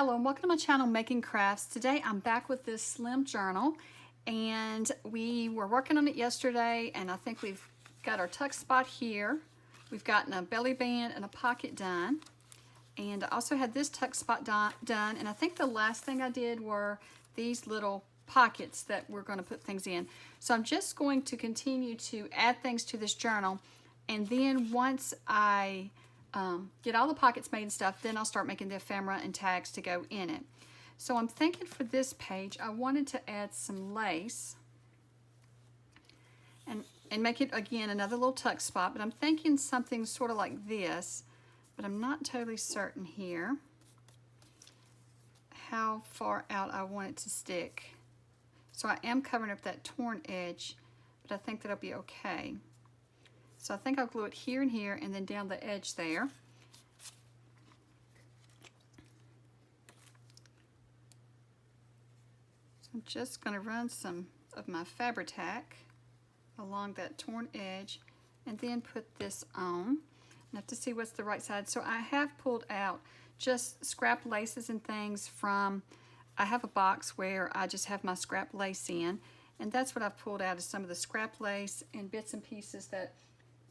Hello and welcome to my channel, Making Crafts. Today I'm back with this slim journal, and we were working on it yesterday, and I think we've got our tuck spot here. We've gotten a belly band and a pocket done, and I also had this tuck spot done, and I think the last thing I did were these little pockets that we're going to put things in. So I'm just going to continue to add things to this journal, and then once I get all the pockets made and stuff, then I'll start making the ephemera and tags to go in it. So I'm thinking for this page, I wanted to add some lace and make it, again, another little tuck spot, but I'm thinking something sort of like this, but I'm not totally certain here how far out I want it to stick. So I am covering up that torn edge, but I think that'll be okay. So I think I'll glue it here and here and then down the edge there. So I'm just going to run some of my Fabri-Tac along that torn edge and then put this on. I have to see what's the right side. So I have pulled out just scrap laces and things from, I have a box where I just have my scrap lace in, and that's what I've pulled out, is some of the scrap lace and bits and pieces that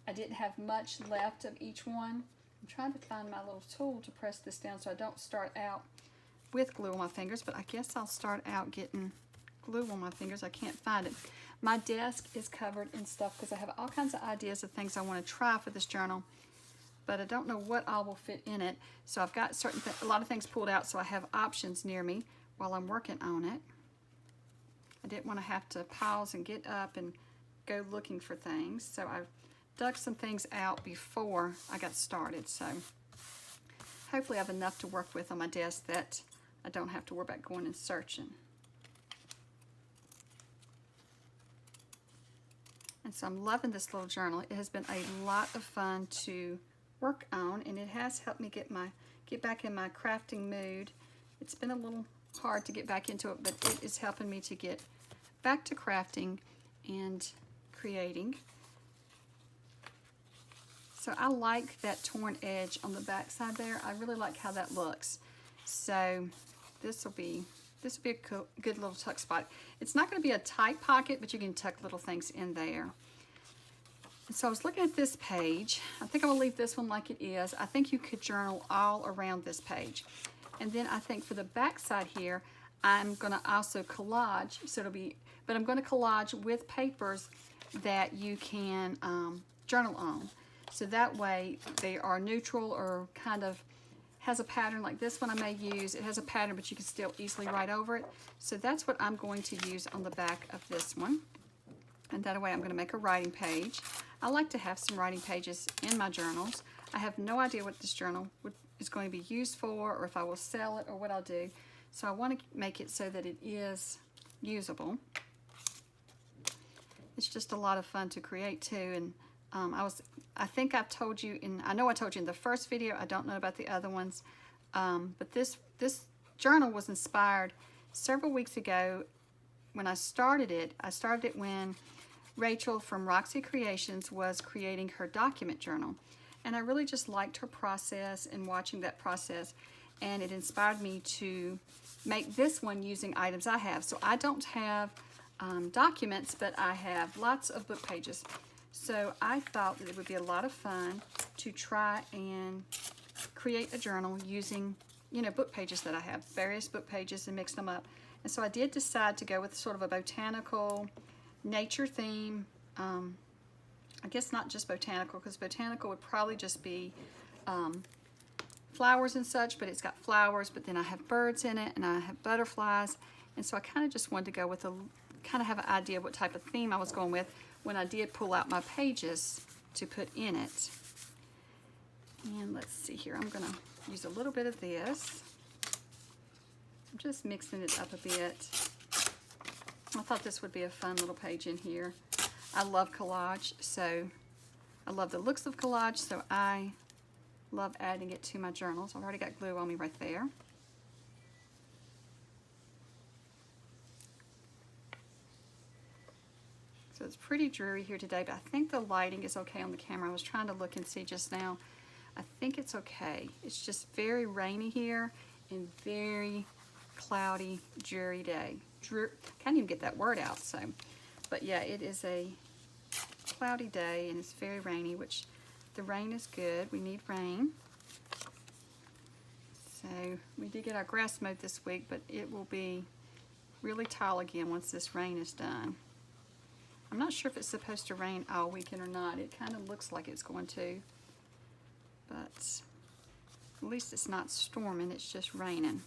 I didn't have much left of each one. I'm trying to find my little tool to press this down so I don't start out with glue on my fingers, but I guess I'll start out getting glue on my fingers. I can't find it. My desk is covered in stuff because I have all kinds of ideas of things I want to try for this journal, but I don't know what all will fit in it. So I've got a lot of things pulled out, so I have options near me while I'm working on it. I didn't want to have to pause and get up and go looking for things, so I've dug some things out before I got started. So hopefully I have enough to work with on my desk that I don't have to worry about going and searching. And so I'm loving this little journal. It has been a lot of fun to work on, and it has helped me get back in my crafting mood. It's been a little hard to get back into it, but it is helping me to get back to crafting and creating. So I like that torn edge on the back side there. I really like how that looks. So this will be a good little tuck spot. It's not going to be a tight pocket, but you can tuck little things in there. And so I was looking at this page. I think I'm going to leave this one like it is. I think you could journal all around this page. And then I think for the back side here, I'm going to also collage. So it'll be, but I'm going to collage with papers that you can journal on. So that way they are neutral or kind of has a pattern. Like this one I may use. It has a pattern, but you can still easily write over it. So that's what I'm going to use on the back of this one. And that way I'm going to make a writing page. I like to have some writing pages in my journals. I have no idea what this journal is going to be used for, or if I will sell it, or what I'll do. So I want to make it so that it is usable. It's just a lot of fun to create too. And I think I've told you I know I told you in the first video, I don't know about the other ones, but this journal was inspired several weeks ago when I started it. I started it when Rachel from Roxy Creations was creating her document journal, and I really just liked her process and watching that process, and it inspired me to make this one using items I have. So I don't have documents, but I have lots of book pages. So I thought that it would be a lot of fun to try and create a journal using, book pages that I have, various book pages, and mix them up. And so I did decide to go with sort of a botanical nature theme. I guess not just botanical, because botanical would probably just be flowers and such, but it's got flowers, but then I have birds in it, and I have butterflies. And so I kind of just wanted to go with kind of have an idea of what type of theme I was going with when I did pull out my pages to put in it. And let's see here, I'm gonna use a little bit of this. I'm just mixing it up a bit. I thought this would be a fun little page in here. I love collage, so I love the looks of collage, so I love adding it to my journals. I've already got glue on me right there. So it's pretty dreary here today, but I think the lighting is okay on the camera. I was trying to look and see just now. I think it's okay. It's just very rainy here, and very cloudy, dreary day. Can't even get that word out, so. But yeah, it is a cloudy day and it's very rainy, which the rain is good. We need rain. So we did get our grass mowed this week, but it will be really tall again once this rain is done. I'm not sure if it's supposed to rain all weekend or not. It kind of looks like it's going to, but at least it's not storming, it's just raining.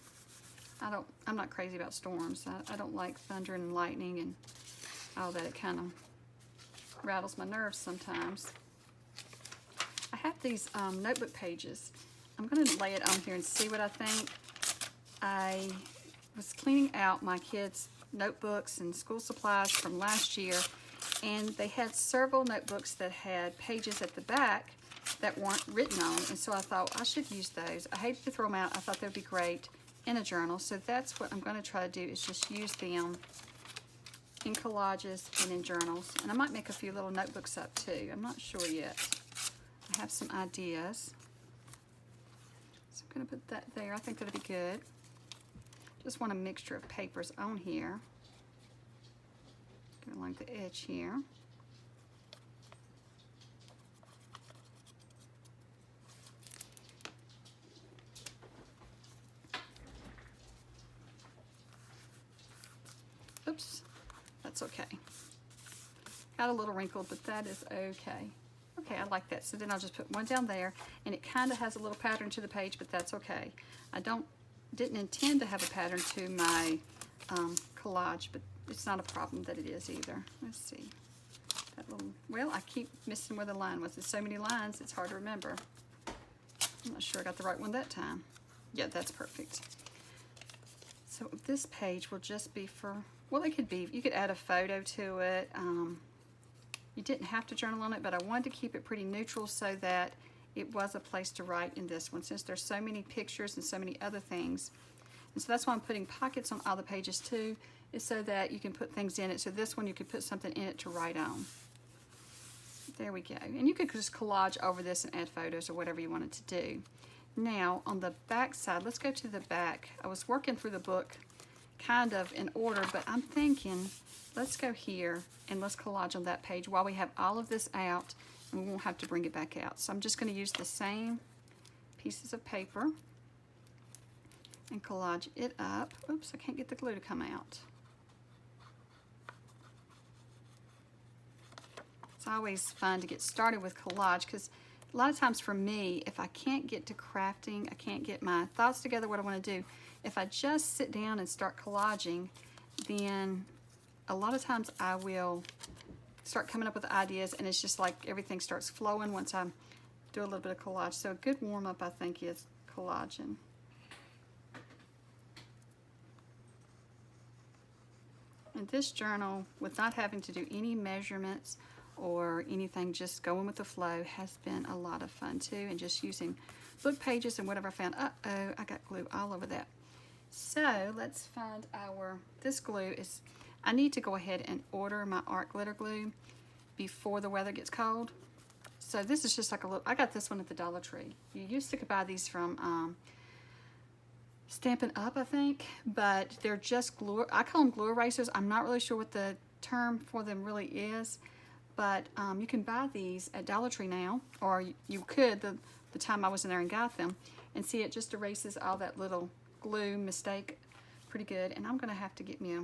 I'm not crazy about storms. I don't like thunder and lightning and all that. It kind of rattles my nerves sometimes. I have these notebook pages. I'm going to lay it on here and see what I think. I was cleaning out my kids' notebooks and school supplies from last year, and they had several notebooks that had pages at the back that weren't written on, and so I thought I should use those. I hated to throw them out. I thought they would be great in a journal, so that's what I'm going to try to do, is just use them in collages and in journals. And I might make a few little notebooks up too. I'm not sure yet. I have some ideas. So I'm going to put that there. I think that'll be good. Just want a mixture of papers on here. Go along the edge here. Oops, that's okay. Got a little wrinkled, but that is okay. Okay, I like that. So then I'll just put one down there, and it kind of has a little pattern to the page, but that's okay. I didn't intend to have a pattern to my collage, but it's not a problem that it is either. Let's see. That little, well, I keep missing where the line was. There's so many lines, it's hard to remember. I'm not sure I got the right one that time. Yeah, that's perfect. So this page will just be for, well, it could be, you could add a photo to it. You didn't have to journal on it, but I wanted to keep it pretty neutral so that it was a place to write in this one, since there's so many pictures and so many other things. And so that's why I'm putting pockets on all the pages too, is so that you can put things in it. So this one you could put something in it to write on. There we go. And you could just collage over this and add photos or whatever you wanted to do. Now on the back side, let's go to the back. I was working through the book kind of in order, but I'm thinking let's go here and let's collage on that page while we have all of this out, and we won't have to bring it back out. So I'm just going to use the same pieces of paper and collage it up. Oops, I can't get the glue to come out. It's always fun to get started with collage, because a lot of times for me, if I can't get to crafting, I can't get my thoughts together what I want to do, if I just sit down and start collaging, then a lot of times I will start coming up with ideas, and it's just like everything starts flowing once I do a little bit of collage. So a good warm-up, I think, is collaging. And this journal, with not having to do any measurements or anything, just going with the flow, has been a lot of fun too, and just using book pages and whatever I found. Uh-oh, I got glue all over that. So let's find this glue is, I need to go ahead and order my art glitter glue before the weather gets cold. So this is just like a little, I got this one at the Dollar Tree. You used to buy these from Stampin' Up, I think, but they're just glue, I call them glue erasers. I'm not really sure what the term for them really is, but you can buy these at Dollar Tree now, or you could the time I was in there and got them, and see, it just erases all that little glue mistake pretty good. And I'm gonna have to get me a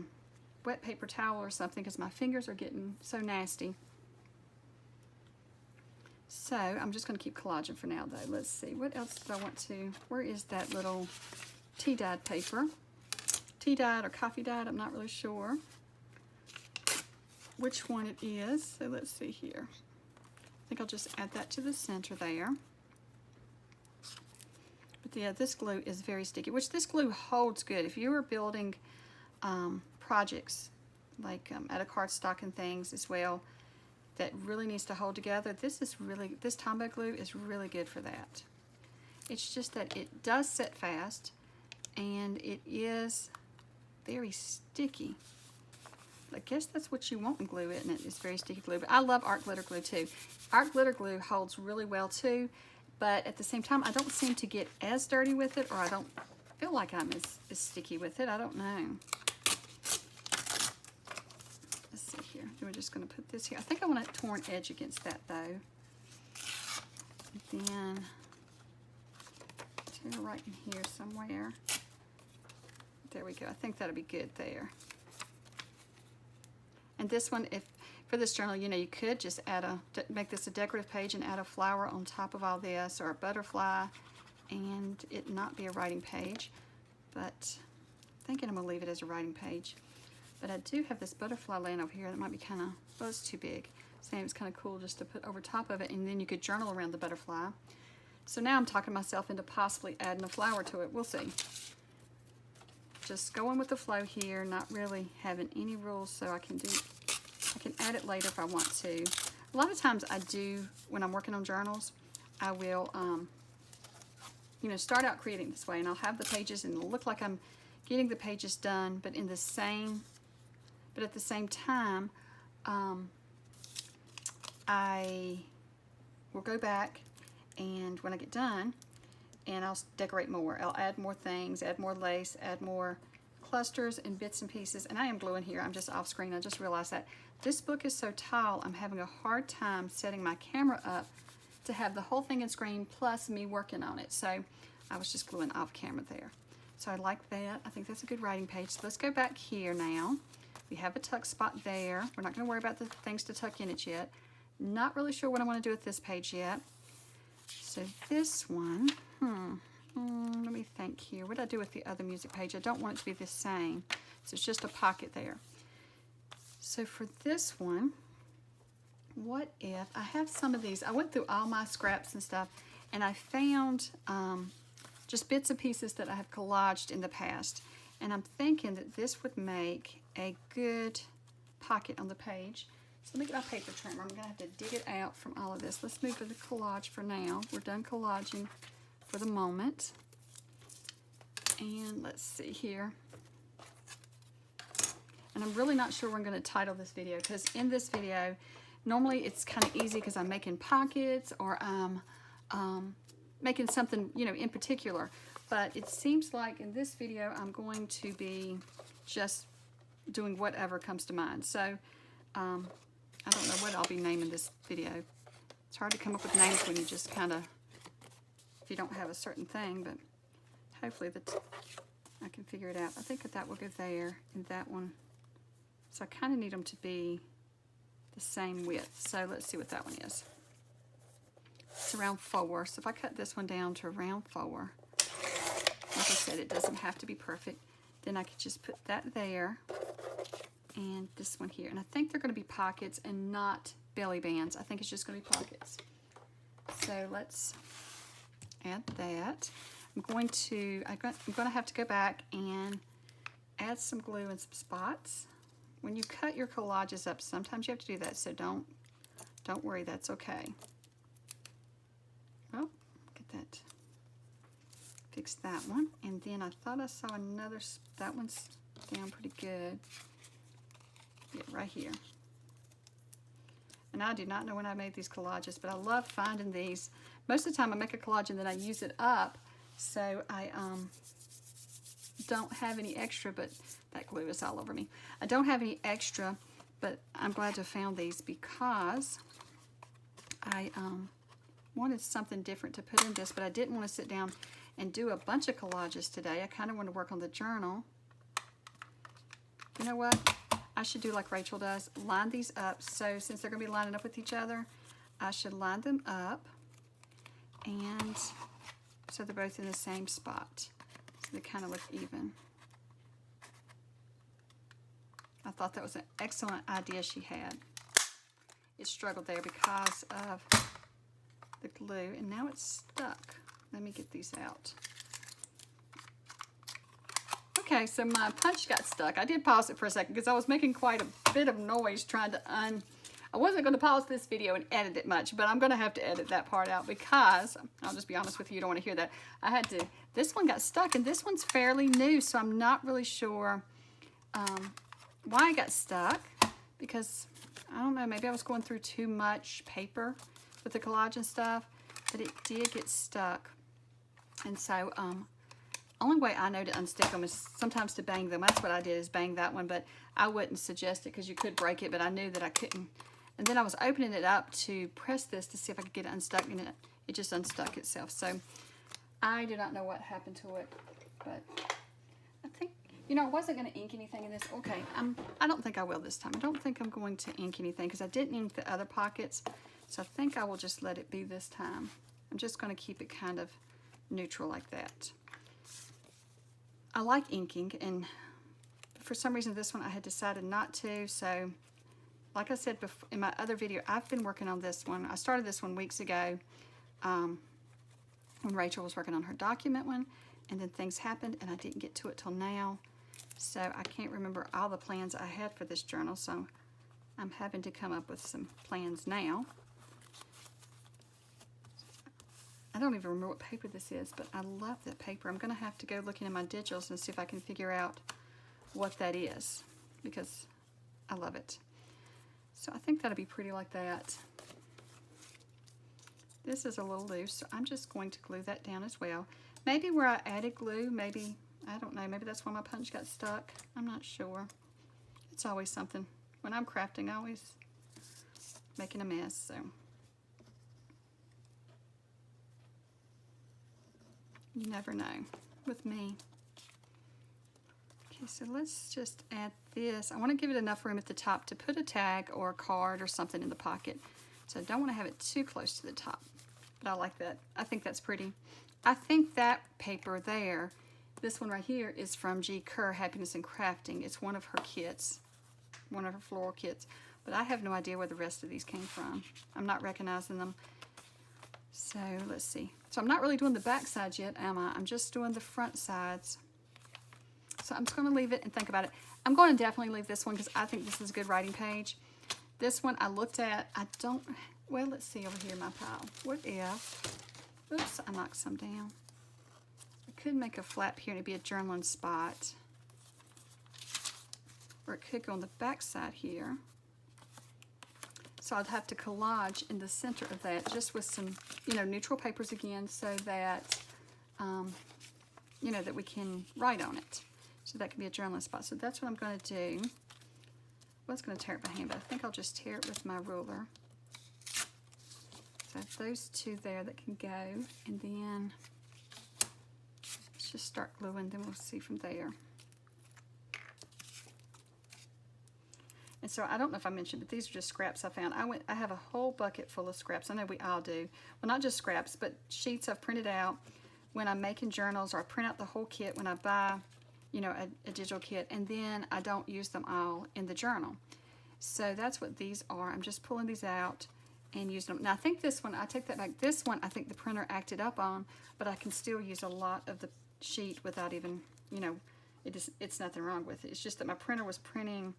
wet paper towel or something, because my fingers are getting so nasty. So I'm just gonna keep collaging for now though. Let's see, what else did I want to, where is that little tea dyed paper? Tea dyed or coffee dyed, I'm not really sure which one it is. So let's see here. I think I'll just add that to the center there. But yeah, this glue is very sticky, which this glue holds good. If you were building projects like out of cardstock and things as well, that really needs to hold together, this Tombow glue is really good for that. It's just that it does set fast, and it is very sticky. I guess that's what you want in glue, isn't it? It's very sticky glue. But I love art glitter glue too. Art glitter glue holds really well too, but at the same time, I don't seem to get as dirty with it, or I don't feel like I'm as sticky with it. I don't know. Let's see here. We're just going to put this here. I think I want a torn edge against that though. And then two right in here somewhere. There we go. I think that'll be good there. And this one, if for this journal, you know, you could just add make this a decorative page and add a flower on top of all this, or a butterfly, and it not be a writing page. But I'm thinking I'm gonna leave it as a writing page. But I do have this butterfly laying over here that might be kind of, well, it's too big. So it's kind of cool just to put over top of it, and then you could journal around the butterfly. So now I'm talking myself into possibly adding a flower to it. We'll see. Just going with the flow here, not really having any rules, so I can add it later if I want to. A lot of times I do, when I'm working on journals, I will, you know, start out creating this way, and I'll have the pages, and it'll look like I'm getting the pages done, but at the same time, I will go back, and when I get done, and I'll decorate more. I'll add more things, add more lace, add more clusters and bits and pieces. And I am gluing here. I'm just off screen. I just realized that this book is so tall, I'm having a hard time setting my camera up to have the whole thing in screen plus me working on it. So I was just gluing off camera there. So I like that. I think that's a good writing page. So let's go back here now. We have a tuck spot there. We're not going to worry about the things to tuck in it yet. Not really sure what I want to do with this page yet. So this one, let me think here. What did I do with the other music page? I don't want it to be the same. So it's just a pocket there. So for this one, what if I have some of these? I went through all my scraps and stuff, and I found just bits and pieces that I have collaged in the past. And I'm thinking that this would make a good pocket on the page. So let me get my paper trimmer. I'm going to have to dig it out from all of this. Let's move to the collage for now. We're done collaging for the moment. And let's see here. And I'm really not sure what I'm going to title this video, because in this video, normally it's kind of easy because I'm making pockets or I'm making something, you know, in particular. But it seems like in this video, I'm going to be just doing whatever comes to mind. So I don't know what I'll be naming this video. It's hard to come up with names when you just kind of, if you don't have a certain thing, but hopefully I can figure it out. I think that will go there and that one. So I kind of need them to be the same width. So let's see what that one is. It's around 4. So if I cut this one down to around 4, like I said, it doesn't have to be perfect. Then I could just put that there and this one here. And I think they're going to be pockets and not belly bands. I think it's just going to be pockets. So let's add that. I'm going to have to go back and add some glue in some spots. When you cut your collages up, sometimes you have to do that, so don't worry, that's okay. Oh, get that. Fix that one. And then I thought I saw another, that one's down pretty good. Yeah, right here. And I do not know when I made these collages, but I love finding these. Most of the time I make a collage and then I use it up, so I don't have any extra, but that glue is all over me. I don't have any extra, but I'm glad to have found these because I wanted something different to put in this, but I didn't want to sit down and do a bunch of collages today. I kind of want to work on the journal. You know what? I should do like Rachel does, line these up. So since they're going to be lining up with each other, I should line them up, and so they're both in the same spot. So they kind of look even. I thought that was an excellent idea she had. It struggled there because of the glue, and now it's stuck. Let me get these out. Okay, so my punch got stuck. I did pause it for a second because I was making quite a bit of noise trying to I wasn't going to pause this video and edit it much, but I'm going to have to edit that part out because, I'll just be honest with you, you don't want to hear that. This one got stuck, and this one's fairly new, so I'm not really sure why I got stuck, because, I don't know, maybe I was going through too much paper with the collage and stuff, but it did get stuck. And so, only way I know to unstick them is sometimes to bang them. That's what I did, is bang that one, but I wouldn't suggest it because you could break it, but I knew that I couldn't. And then I was opening it up to press this to see if I could get it unstuck, and it just unstuck itself. So I do not know what happened to it, but I think, you know, I wasn't going to ink anything in this. Okay, I don't think I will this time. I don't think I'm going to ink anything because I didn't ink the other pockets, so I think I will just let it be this time. I'm just going to keep it kind of neutral like that. I like inking, and for some reason this one I had decided not to. So like I said before, in my other video, I've been working on this one. I started this one weeks ago when Rachel was working on her document one, and then things happened and I didn't get to it till now. So I can't remember all the plans I had for this journal, so I'm having to come up with some plans now. I don't even remember what paper this is, but I love that paper. I'm going to have to go looking in my digitals and see if I can figure out what that is, because I love it. So I think that'll be pretty like that. This is a little loose, so I'm just going to glue that down as well. Maybe where I added glue, maybe, I don't know, maybe that's why my punch got stuck. I'm not sure. It's always something. When I'm crafting, I always making a mess, so. You never know with me. Okay, so let's just add this. I want to give it enough room at the top to put a tag or a card or something in the pocket. So I don't want to have it too close to the top. But I like that. I think that's pretty. I think that paper there, this one right here, is from G. Kerr, Happiness and Crafting. It's one of her kits, one of her floral kits. But I have no idea where the rest of these came from. I'm not recognizing them. So let's see. So I'm not really doing the back sides yet, am I? I'm just doing the front sides. So I'm just going to leave it and think about it. I'm going to definitely leave this one because I think this is a good writing page. This one I looked at. I don't, well, let's see over here in my pile. What if, oops, I knocked some down. I could make a flap here and it'd be a journaling spot. Or it could go on the back side here. So I'd have to collage in the center of that just with some, you know, neutral papers again so that, you know, that we can write on it. So that could be a journaling spot. So that's what I'm going to do. I was going to tear it by hand, but I think I'll just tear it with my ruler. So I have those two there that can go. And then let's just start gluing, then we'll see from there. And so I don't know if I mentioned, but these are just scraps I found. I have a whole bucket full of scraps. I know we all do. Well, not just scraps, but sheets I've printed out when I'm making journals, or I print out the whole kit when I buy, you know, a digital kit, and then I don't use them all in the journal. So that's what these are. I'm just pulling these out and using them. Now I think this one, I take that back. This one I think the printer acted up on, but I can still use a lot of the sheet without even, you know, it's nothing wrong with it. It's just that my printer was printing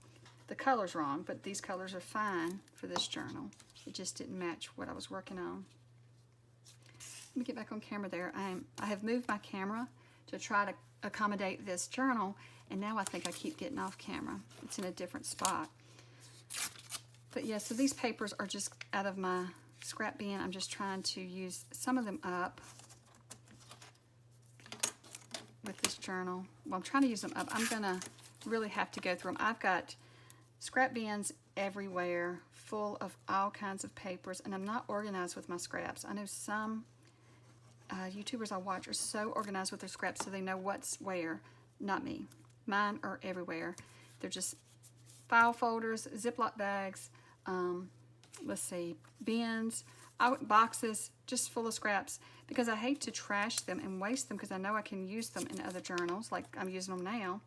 the colors wrong, but these colors are fine for this journal. It just didn't match what I was working on. Let me get back on camera there. I have moved my camera to try to accommodate this journal, and now I think I keep getting off camera. It's in a different spot. But yeah, so these papers are just out of my scrap bin. I'm just trying to use some of them up with this journal. Well, I'm trying to use them up. I'm gonna really have to go through them. I've got scrap bins everywhere full of all kinds of papers, and I'm not organized with my scraps. I know some YouTubers I watch are so organized with their scraps so they know what's where. Not me. Mine are everywhere. They're just file folders, Ziploc bags, let's see, bins, boxes, just full of scraps, because I hate to trash them and waste them because I know I can use them in other journals like I'm using them now.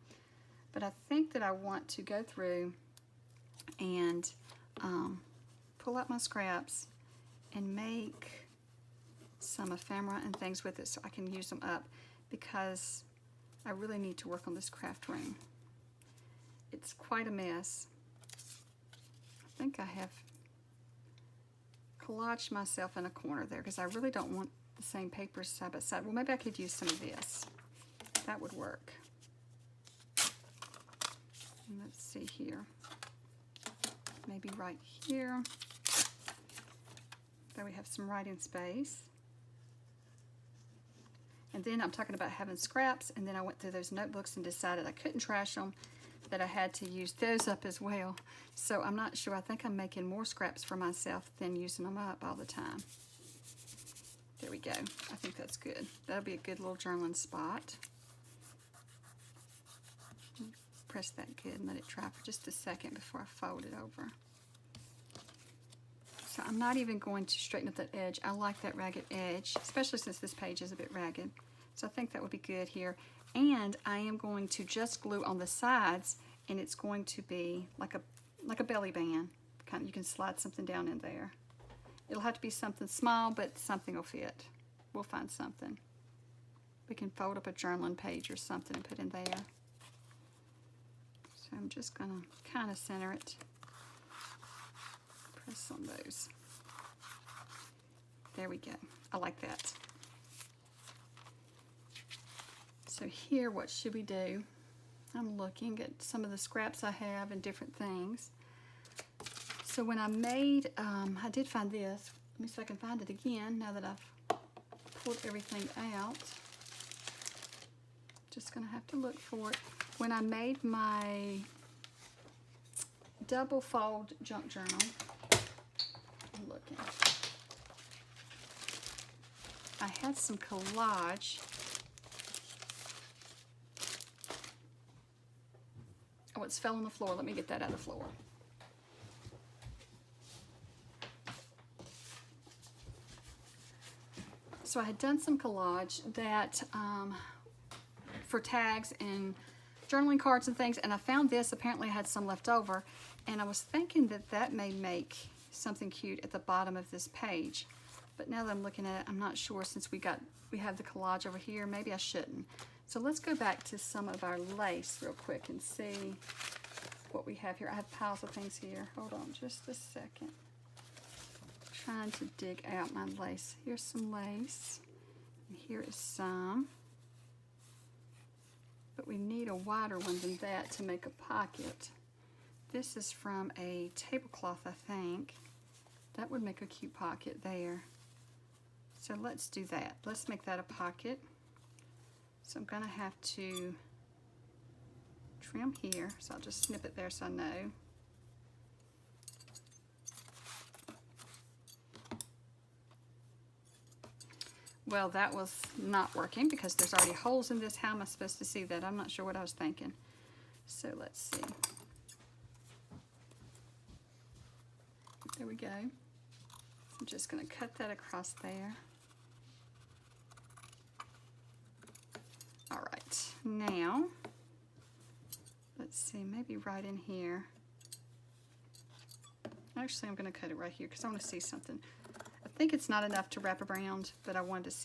But I think that I want to go through and pull out my scraps and make some ephemera and things with it so I can use them up, because I really need to work on this craft room. It's quite a mess. I think I have collaged myself in a corner there because I really don't want the same papers side by side. Well, maybe I could use some of this. That would work. And let's see here. Maybe right here. There we have some writing space. And then I'm talking about having scraps, and then I went through those notebooks and decided I couldn't trash them, that I had to use those up as well. So I'm not sure. I think I'm making more scraps for myself than using them up all the time. There we go. I think that's good. That'll be a good little journaling spot. Press that good and let it dry for just a second before I fold it over. So I'm not even going to straighten up that edge. I like that ragged edge, especially since this page is a bit ragged. So I think that would be good here. And I am going to just glue on the sides, and it's going to be like a belly band. Kind of, you can slide something down in there. It'll have to be something small, but something will fit. We'll find something. We can fold up a journaling page or something and put in there. So I'm just going to kind of center it. Press on those. There we go. I like that. So here, what should we do? I'm looking at some of the scraps I have and different things. So when I made, I did find this. Let me see if I can find it again now that I've pulled everything out. Just gonna have to look for it. When I made my double fold junk journal, I'm looking. I had some collage. Oh, it's fell on the floor. Let me get that out of the floor. So I had done some collage that for tags and journaling cards and things, and I found this. Apparently I had some left over, and I was thinking that that may make something cute at the bottom of this page. But now that I'm looking at it, I'm not sure, since we have the collage over here. Maybe I shouldn't. So let's go back to some of our lace real quick and see what we have here. I have piles of things here. Hold on just a second. Trying to dig out my lace. Here's some lace, and here is some, but we need a wider one than that to make a pocket. This is from a tablecloth, I think. That would make a cute pocket there. So let's do that. Let's make that a pocket. So I'm gonna have to trim here, so I'll just snip it there so I know. Well, that was not working because there's already holes in this. How am I supposed to see that? I'm not sure what I was thinking. So let's see. There we go. I'm just going to cut that across there. All right, now, let's see, maybe right in here. Actually, I'm going to cut it right here because I want to see something. I think it's not enough to wrap around, but I wanted to see